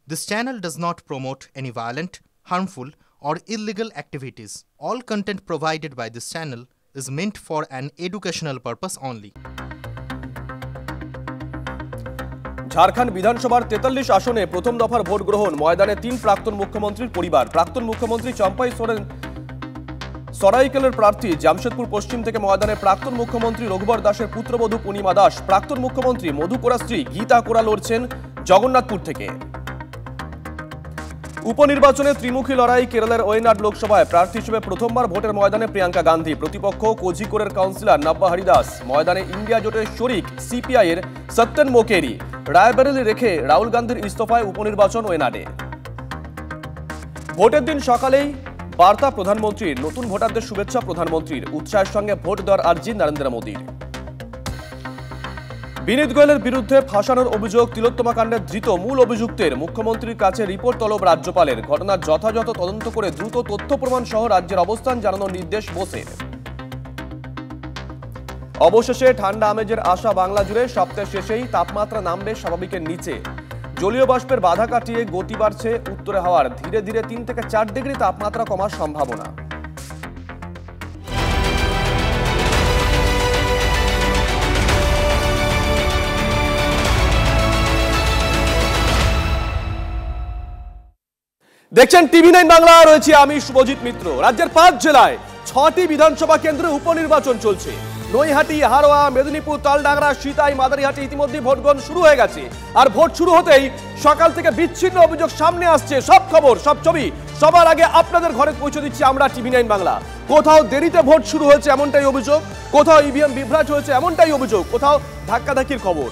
This channel does not promote any violent, harmful, or illegal activities. All content provided by this channel is meant for an educational purpose only. Jharkhand বিধানসভার 43 আসনে প্রথম দফার vote গ্রহণ ময়দানে 3 প্রাক্তন মুখ্যমন্ত্রীর পরিবার। প্রাক্তন মুখ্যমন্ত্রী চম্পাই সোরেন সরাইকেলের প্রার্থী জামশেদপুর পশ্চিম থেকে ময়দানে প্রাক্তন মুখ্যমন্ত্রী রঘুবর দাসের পুত্রবধূ পূর্ণিমা দাস, প্রাক্তন মুখ্যমন্ত্রী মধু কোড়া স্ত্রী গীতা কোড়া লড়ছেন জগন্নাথপুর থেকে। উপনির্বাচনে ত্রিমুখী লড়াই কেরলের ওয়েনাড লোকসভায় প্রার্থী হিসেবে প্রথমবার ভোটের ময়দানে প্রিয়াঙ্কা গান্ধী, প্রতিপক্ষ কোঝিকোড়ের কাউন্সিলর নাব্বা হরিদাস। ময়দানে ইন্ডিয়া জোটের শরিক সিপিআই এর সত্যেন মোকেরি। রায়বেরেলি রেখে রাহুল গান্ধীর ইস্তফায় উপনির্বাচন ওয়েনাডে। ভোটের দিন সকালেই বার্তা প্রধানমন্ত্রীর, নতুন ভোটারদের শুভেচ্ছা প্রধানমন্ত্রীর, উৎসাহের সঙ্গে ভোট দেওয়ার আর্জি নরেন্দ্র মোদীর। বিনীত গোয়েলের বিরুদ্ধে ফাঁসানোর অভিযোগ তিলোত্তমা কাণ্ডের ধৃত মূল অভিযুক্তের মুখ্যমন্ত্রীর কাছে রিপোর্ট তলব রাজ্যপালের। ঘটনার যথাযথ তদন্ত করে দ্রুত তথ্য প্রমাণ সহ রাজ্যের অবস্থান জানানোর নির্দেশ বোসের। অবশেষে ঠান্ডা আমেজের আশা বাংলা জুড়ে, সপ্তাহের শেষেই তাপমাত্রা নামবে স্বাভাবিকের নিচে। জলীয় বাষ্পের বাধা কাটিয়ে গতি বাড়ছে উত্তরে হাওয়ার, ধীরে ধীরে 3 থেকে 4 ডিগ্রি তাপমাত্রা কমার সম্ভাবনা। দেখছেন টিভি9 বাংলা, রয়েছে আমি শুভজিৎ মিত্র। রাজ্যের 5 জেলায় 6টি বিধানসভা কেন্দ্রে উপনির্বাচন চলছে। নৈহাটি, হারোয়া, মেদিনীপুর, তালডাংরা, সিতাই, মাদারিহাটে ইতিমধ্যে ভোট গ্রহণ শুরু হয়ে গেছে। আর ভোট শুরু হতেই সকাল থেকে বিচ্ছিন্ন অভিযোগ সামনে আসছে। সব খবর, সব ছবি সবার আগে আপনাদের ঘরে পৌঁছে দিচ্ছি আমরা টিভি9 বাংলা। কোথাও দেরিতে ভোট শুরু হয়েছে এমনটাই অভিযোগ, কোথাও ইভিএম বিভ্রাট হয়েছে এমনটাই অভিযোগ, কোথাও ধাক্কাধাক্কির খবর।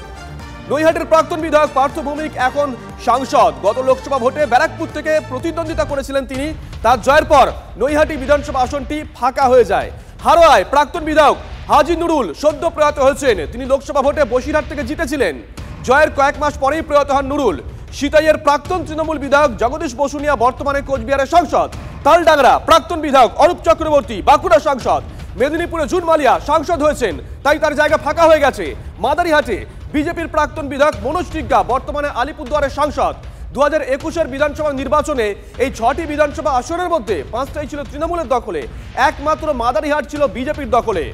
নৈহাটির প্রাক্তন বিধায়ক পার্থ ভৌমিক এখন সাংসদ। গত লোকসভা ভোটে ব্যারাকপুর থেকে প্রতিদ্বন্দ্বিতা করেছিলেন তিনি। তার জয়ের পর নৈহাটি বিধানসভা আসনটি ফাঁকা হয়ে যায়। হারোয়ায় প্রাক্তন বিধায়ক হাজি নুরুল সদ্য প্রয়াত হয়েছেন। তিনি লোকসভা ভোটে বসিরহাট থেকে জিতেছিলেন। জয়ের কয়েক মাস পরেই প্রয়াত হন নুরুল। সিতাইয়ের প্রাক্তন তৃণমূল বিধায়ক জগদীশ বসুনিয়া বর্তমানে কোচবিহারের সাংসদ। তালডাংরা প্রাক্তন বিধায়ক অরূপ চক্রবর্তী বাঁকুড়া সাংসদ। মেদিনীপুরে জুন মালিয়া সাংসদ হয়েছেন, তাই তার জায়গা ফাঁকা হয়ে গেছে। মাদারিহাটে বিজেপির প্রাক্তন বিধায়ক মনোজ টিগ্গা বর্তমানে আলিপুরদুয়ারের সাংসদ। 2021-এর বিধানসভা নির্বাচনে এই 6টি বিধানসভা আসনের মধ্যে 5টাই ছিল তৃণমূলের দখলে, একমাত্র মাদারিহাট ছিল বিজেপির দখলে।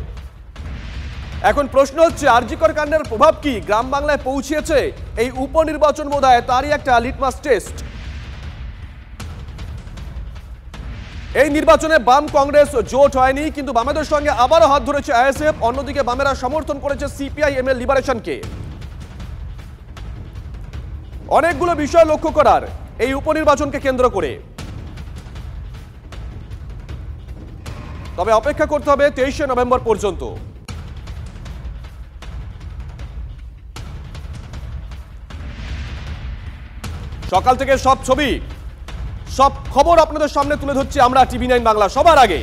এখন প্রশ্ন হচ্ছে, আরজিকর কাণ্ডের প্রভাব কি গ্রাম বাংলায় পৌঁছেছে? এই উপনির্বাচন বোধহয় তারই একটা লিটমাস টেস্ট। এই নির্বাচনে বাম কংগ্রেস জোট হয়নি, কিন্তু বামেদের সঙ্গে আবারও হাত ধরেছে আইএসএফ। অন্যদিকে বামেরা সমর্থন করেছে সিপিআইএম এর লিবারেশনকে। অনেকগুলো বিষয় লক্ষ্য করার এই উপনির্বাচনকে কেন্দ্র করে। তবে অপেক্ষা করতে হবে 23শে নভেম্বর পর্যন্ত। সকাল থেকে সব ছবি, সব খবর আপনাদের সামনে তুলে ধরছি আমরা টিভি9 বাংলা। সবার আগে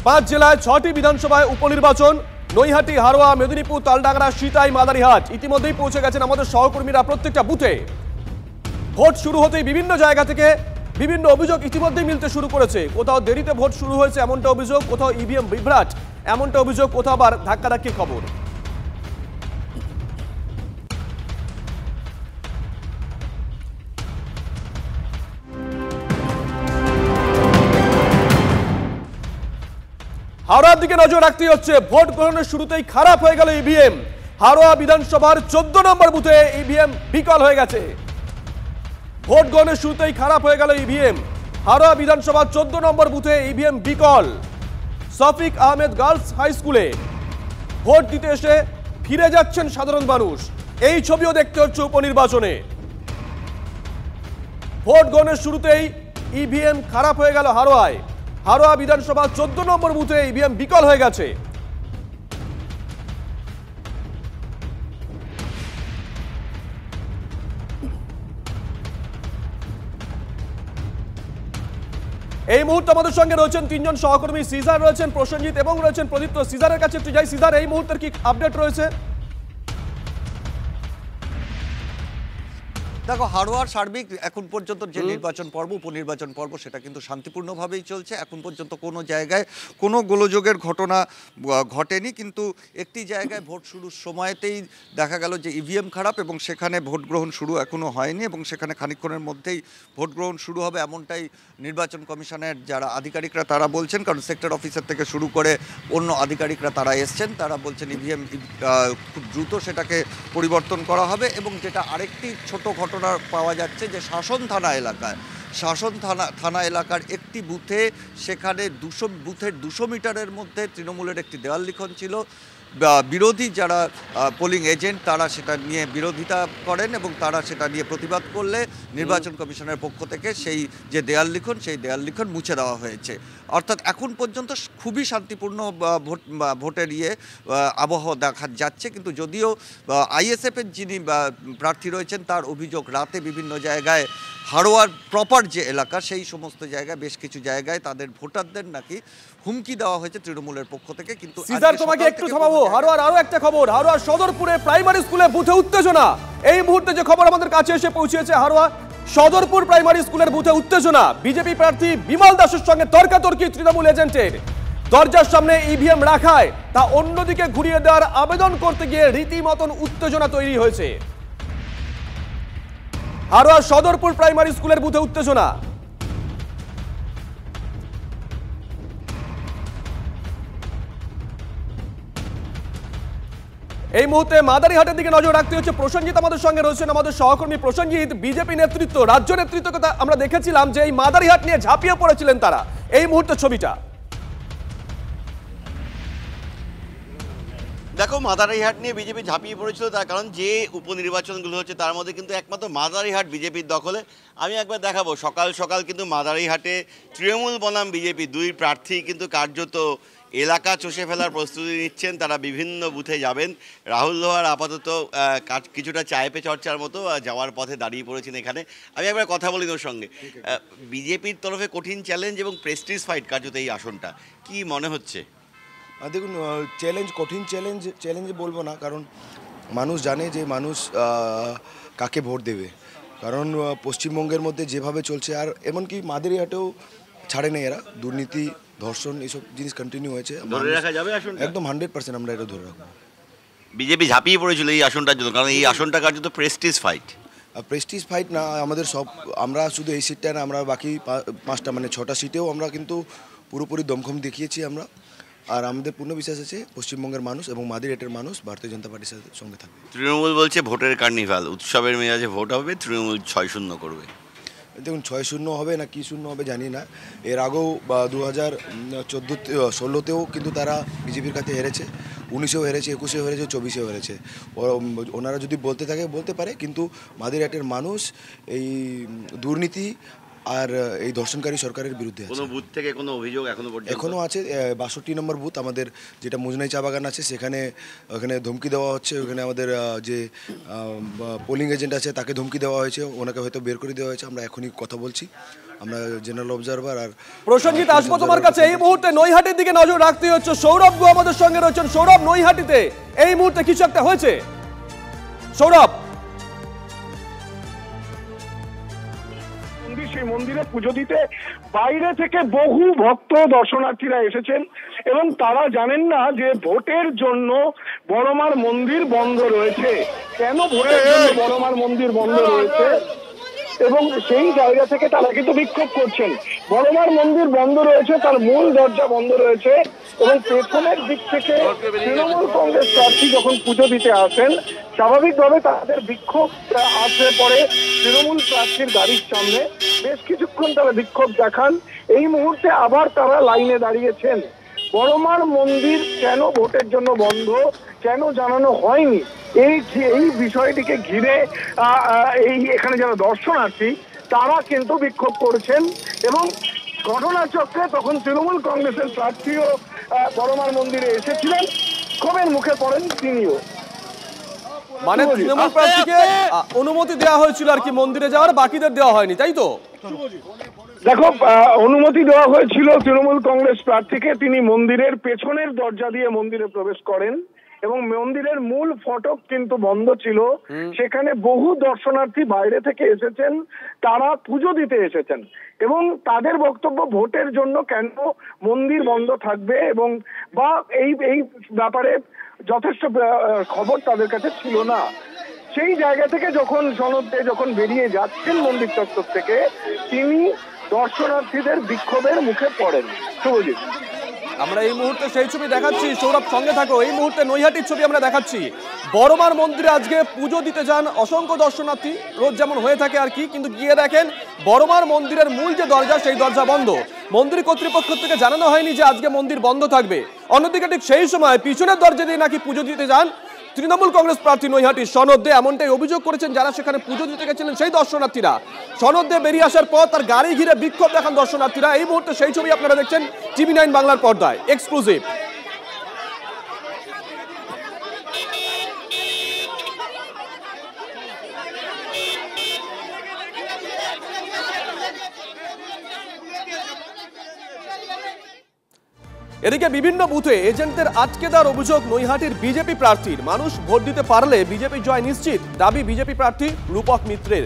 5 জেলায় 6টি বিধানসভায় উপনির্বাচন। নৈহাটি, হারোয়া, মেদিনীপুর, তালডাংরা, সিতাই, মাদারিহাট ইতিমধ্যেই পৌঁছে গেছেন আমাদের সহকর্মীরা প্রত্যেকটা বুথে। ভোট শুরু হতেই বিভিন্ন জায়গা থেকে বিভিন্ন অভিযোগ ইতিমধ্যেই মিলতে শুরু করেছে। কোথাও দেরিতে ভোট শুরু হয়েছে এমনটা অভিযোগ, কোথাও ইভিএম বিভ্রাট এমনটা অভিযোগ, কোথাও আবার ধাক্কাধাক্কির খবর। হাওড়ার দিকে নজর রাখতে হচ্ছে। ভোট গ্রহণের শুরুতেই খারাপ হয়ে গেল ইভিএম। হাওড়া বিধানসভার 14 নম্বর বুথে ইভিএম বিকল হয়ে গেছে। ভোট গ্রহণের শুরুতেই খারাপ হয়ে গেল ইভিএম। হাওড়া বিধানসভার 14 নম্বর বুথে ইভিএম বিকল। শফিক আহমেদ গার্লস হাই স্কুলে ভোট দিতে এসে ফিরে যাচ্ছেন সাধারণ মানুষ। এই ছবিও দেখতে হচ্ছে উপনির্বাচনে। ভোট গ্রহণের শুরুতেই ইভিএম খারাপ হয়ে গেল হাওড়ায়। হাওড়া বিধানসভা 14 নম্বর বুথে ইভিএম বিকল হয়ে গেছে। এই মুহূর্তে আমাদের সঙ্গে রয়েছেন 3 জন সহকর্মী। সিজার রয়েছেন, প্রসেনজিৎ এবং রয়েছেন প্রদীপ্ত। সিজারের কাছে একটু যাই। সিজার, এই মুহূর্তের কি আপডেট রয়েছে? দেখো, হাড়োয়ার সার্বিক এখন পর্যন্ত যে নির্বাচন পর্ব, উপনির্বাচন পর্ব, সেটা কিন্তু শান্তিপূর্ণভাবেই চলছে। এখন পর্যন্ত কোনো জায়গায় কোনো গোলযোগের ঘটনা ঘটেনি, কিন্তু একটি জায়গায় ভোট শুরুর সময়তেই দেখা গেল যে ইভিএম খারাপ এবং সেখানে ভোট গ্রহণ শুরু এখনও হয়নি এবং সেখানে খানিকক্ষণের মধ্যেই ভোট গ্রহণ শুরু হবে এমনটাই নির্বাচন কমিশনের যারা আধিকারিকরা তারা বলছেন। কারণ সেক্টর অফিসার থেকে শুরু করে অন্য আধিকারিকরা তারা এসছেন, তারা বলছেন ইভিএম খুব দ্রুত সেটাকে পরিবর্তন করা হবে। এবং যেটা আরেকটি ছোট ঘটনা পাওয়া যাচ্ছে যে শাসন থানা এলাকার একটি বুথে, সেখানে 200 মিটারের মধ্যে তৃণমূলের একটি দেওয়াল লিখন ছিল। বিরোধী যারা পোলিং এজেন্ট তারা সেটা নিয়ে বিরোধিতা করেন এবং তারা সেটা নিয়ে প্রতিবাদ করলে নির্বাচন কমিশনের পক্ষ থেকে সেই যে দেয়াল লিখন মুছে দেওয়া হয়েছে। অর্থাৎ এখন পর্যন্ত খুবই শান্তিপূর্ণ ভোটের আবহাওয়া দেখা যাচ্ছে। কিন্তু যদিও আইএসএফের যিনি প্রার্থী রয়েছেন তার অভিযোগ, রাতে বিভিন্ন জায়গায় হাড়োয়ার প্রপার যে এলাকা সেই সমস্ত জায়গায় বেশ কিছু জায়গায় তাদের ভোটারদের নাকি হুমকি দেওয়া হয়েছে তৃণমূলের পক্ষ থেকে। কিন্তু তোমাকে একটু থামাবো, হাড়োয়ার আরো একটা খবর, হাড়োয়ার সদরপুরে প্রাইমারি স্কুলে বুথে উত্তেজনা। এই মুহূর্তে যে খবর আমাদের কাছে এসে পৌঁছেছে, হাড়োয়ার সদরপুর প্রাইমারি স্কুলের বুথে উত্তেজনা। বিজেপি প্রার্থী বিমল দাসের সঙ্গে তর্কাতর্কি তৃণমূল এজেন্টের। দরজার সামনে ইভিএম রাখায় তা অন্যদিকে ঘুরিয়ে দেওয়ার আবেদন করতে গিয়ে রীতিমতন উত্তেজনা তৈরি হয়েছে। হাড়োয়ার সদরপুর প্রাইমারি স্কুলের বুথে উত্তেজনা। এই মুহূর্তে মাদারিহাটের দিকে নজর রাখতে হচ্ছে। প্রসেনজিৎ আমাদের সঙ্গে রয়েছেন, আমাদের সহকর্মী প্রসেনজিৎ। বিজেপি নেতৃত্ব, রাজ্য নেতৃত্বকে আমরা দেখেছিলাম যে এই মাদারিহাট নিয়ে ঝাঁপিয়ে পড়েছিলেন তারা। এই মুহূর্তে ছবিটা দেখো, মাদারিহাট নিয়ে বিজেপি ঝাঁপিয়ে পড়েছিল, তার কারণ যে উপনির্বাচনগুলো হচ্ছে তার মধ্যে কিন্তু একমাত্র মাদারিহাট বিজেপির দখলে। আমি একবার দেখাবো, সকাল সকাল কিন্তু মাদারিহাটে তৃণমূল বনাম বিজেপি দুই প্রার্থী কিন্তু কার্যত এলাকা চষে ফেলার প্রস্তুতি নিচ্ছেন। তারা বিভিন্ন বুথে যাবেন। রাহুল লোহার আপাতত কিছুটা চায় পে চর্চার মতো যাওয়ার পথে দাঁড়িয়ে পড়েছেন এখানে। আমি একবার কথা বলি ওর সঙ্গে। বিজেপির তরফে কঠিন চ্যালেঞ্জ এবং প্রেস্টিজ ফাইট কার্যত এই আসনটা, কি মনে হচ্ছে? দেখুন, কঠিন চ্যালেঞ্জ বলবো না, কারণ মানুষ জানে যে মানুষ কাকে ভোট দেবে। কারণ পশ্চিমবঙ্গের মধ্যে যেভাবে চলছে, আর এমনকি মাদারিহাটেও ছাড়ে নেই এরা, দুর্নীতি, ধর্ষণ, এইসব জিনিস কন্টিনিউ হয়েছে। একদম 100% আমরা এটা ধরে রাখবো। বিজেপি ঝাঁপিয়ে পড়েছিল এই আসনটার জন্য, কারণ এই আসনটা কার্যত প্রেস্টিজ ফাইট না। আমাদের আমরা শুধু এই সিটটা না, আমরা বাকি 5টা মানে 6টা সিটেও আমরা কিন্তু পুরোপুরি দমখম দেখিয়েছি আমরা। আর আমাদের পূর্ণ বিশ্বাস আছে পশ্চিমবঙ্গের মানুষ এবং মাদারিহাটের মানুষ ভারতীয় জনতা পার্টির সঙ্গে থাকবে। তৃণমূল বলছে ভোটের কার্নিভাল, উৎসবের মেজাজে ভোট হবে, তৃণমূল 6-0 করবে। দেখুন, 6-0 হবে না কি 0 হবে জানি না। এর আগেও 2014-16তেও কিন্তু তারা বিজেপির কাছে হেরেছে, 19এও হেরেছে, 21এও হেরেছে, 24এও হেরেছে। ওনারা যদি বলতে থাকে বলতে পারে, কিন্তু মাদারিহাটের মানুষ এই দুর্নীতি আর এই ধর্ষণকারী সরকারের বিরুদ্ধে আছে। কোনো বুথ থেকে কোনো অভিযোগ এখনো আছে। 62 নম্বর বুথ আমাদের, যেটা মুজনাই চা বাগান আছে, ওখানে ধমকি দেওয়া হচ্ছে। ওখানে আমাদের যে পোলিং এজেন্ট আছে তাকে ধমকি দেওয়া হয়েছে, ওনাকে হয়তো বের করে দেওয়া হয়েছে। আমরা এখনই কথা বলছি, আমরা জেনারেল অবজারভার। আর প্রসেনজিৎ, আসবো তোমার কাছে। এই মুহূর্তে নৈহাটির দিকে নজর রাখতে হচ্ছে। সৌরভ গো আমাদের সঙ্গে রয়েছেন। সৌরভ, নৈহাটিতে এই মুহূর্তে কিছু একটা হয়েছে। সৌরভ, সেই মন্দিরে পুজো দিতে বাইরে থেকে বহু ভক্ত দর্শনার্থীরা এসেছেন এবং তারা জানেন না যে ভোটের জন্য বড়মার মন্দির বন্ধ রয়েছে। কেন ভোটের জন্য বড়মার মন্দির বন্ধ রয়েছে এবং সেই জায়গা থেকে তারা কিন্তু বিক্ষোভ করছেন। বড়মার মন্দির বন্ধ রয়েছে, তার মূল দরজা বন্ধ রয়েছে এবং পেছনের দিক থেকে তৃণমূল কংগ্রেস প্রার্থী যখন পুজো দিতে আসেন, স্বাভাবিকভাবে তাদের বিক্ষোভ আসে পড়ে তৃণমূল প্রার্থীর গাড়ির সামনে। বেশ কিছুক্ষণ তারা বিক্ষোভ দেখান। এই মুহূর্তে আবার তারা লাইনে দাঁড়িয়েছেন। বড়মার মন্দির কেন ভোটের জন্য বন্ধ, কেন জানানো হয়নি, এই বিষয়টিকে ঘিরে এখানে যারা দর্শনার্থী তারা কিন্তু বিক্ষোভ করেছেন এবং ঘটনাচক্রে তখন তৃণমূল কংগ্রেসের প্রার্থীও বড়মার মন্দিরে এসেছিলেন। ক্ষোভের মুখে পড়েন তিনিও। মানে তৃণমূল প্রার্থীকে অনুমতি দেওয়া হয়েছিল আর কি মন্দিরে যাওয়ার, বাকিদের দেওয়া হয়নি, তাই তো? দেখো, অনুমতি দেওয়া হয়েছিল তৃণমূল কংগ্রেস প্রার্থীকে। তিনি মন্দিরের পেছনের দরজা দিয়ে মন্দিরে প্রবেশ করেন এবং মন্দিরের মূল ফটক কিন্তু বন্ধ ছিল। সেখানে বহু দর্শনার্থী বাইরে থেকে এসেছেন, তারা পুজো দিতে এসেছেন এবং তাদের বক্তব্য ভোটের জন্য কেন মন্দির বন্ধ থাকবে এবং বা এই ব্যাপারে যথেষ্ট খবর তাদের কাছে ছিল না। সেই জায়গা থেকে যখন সনদ দে যখন বেরিয়ে যাচ্ছেন মন্দির চত্বর থেকে, তিনি দর্শনার্থীদের বিক্ষোভের মুখে পড়েন। শুভজিৎ, আমরা এই মুহূর্তে সেই ছবি দেখাচ্ছি, সৌরভ সঙ্গে থাকো। এই মুহূর্তে নৈহাটির ছবি আমরা দেখাচ্ছি। বড়মার মন্দিরে আজকে পুজো দিতে যান অসংখ্য দর্শনার্থী, রোজ যেমন হয়ে থাকে আর কি, কিন্তু গিয়ে দেখেন বড়মার মন্দিরের মূল যে দরজা সেই দরজা বন্ধ। মন্দির কর্তৃপক্ষ থেকে জানানো হয়নি যে আজকে মন্দির বন্ধ থাকবে। অন্যদিকে ঠিক সেই সময় পিছনের দরজা দিয়ে নাকি পুজো দিতে যান তৃণমূল কংগ্রেস প্রার্থী নৈহাটির সনদ দে। এমনটাই অভিযোগ করেছেন যারা সেখানে পুজো দিতে গেছিলেন সেই দর্শনার্থীরা। সনদ দে বেরিয়ে আসার পর তার গাড়ি ঘিরে বিক্ষোভ দেখান দর্শনার্থীরা। এই মুহূর্তে সেই ছবি আপনারা দেখছেন TV9 বাংলার পর্দায়, এক্সক্লুসিভ। এদিকে বিভিন্ন বুথে এজেন্টদের আটকে দেওয়ার অভিযোগ নৈহাটির বিজেপি প্রার্থীর। মানুষ ভোট দিতে পারলে বিজেপি জয় নিশ্চিত, দাবি বিজেপি প্রার্থী রূপক মিত্রের।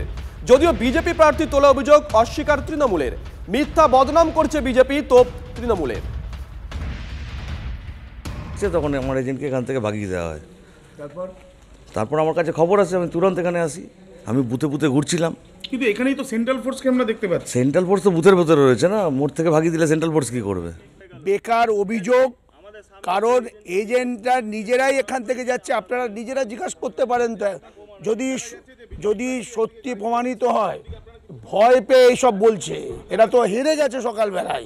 যদিও বিজেপি প্রার্থী তোলা অভিযোগ অস্বীকার তৃণমূলের। মিথ্যা বদনাম করছে বিজেপি, তোপ তৃণমূলের। তখন আমার এজেন্টকে এখান থেকে ভাগিয়ে দেওয়া হয়। তারপর আমার কাছে খবর আছে, আমি তুরন্ত এখানে আসি। আমি বুথে বুথে ঘুরছিলাম, কিন্তু এখানেই তো সেন্ট্রাল ফোর্সকে আমরা দেখতে পাচ্ছি। সেন্ট্রাল ফোর্স তো বুথের ভেতরে রয়েছে না, মোড় থেকে ভাগিয়ে দিলে সেন্ট্রাল ফোর্স কী করবে? বেকার অভিযোগ, কারণ এজেন্টরা নিজেরাই এখান থেকে যাচ্ছে। আপনারা নিজেরা জিজ্ঞাসা করতে পারেন, যদি সত্যি প্রমাণিত হয় ভয় পেয়ে এইসব বলছে। এরা তো হেরে গেছে সকালবেলায়।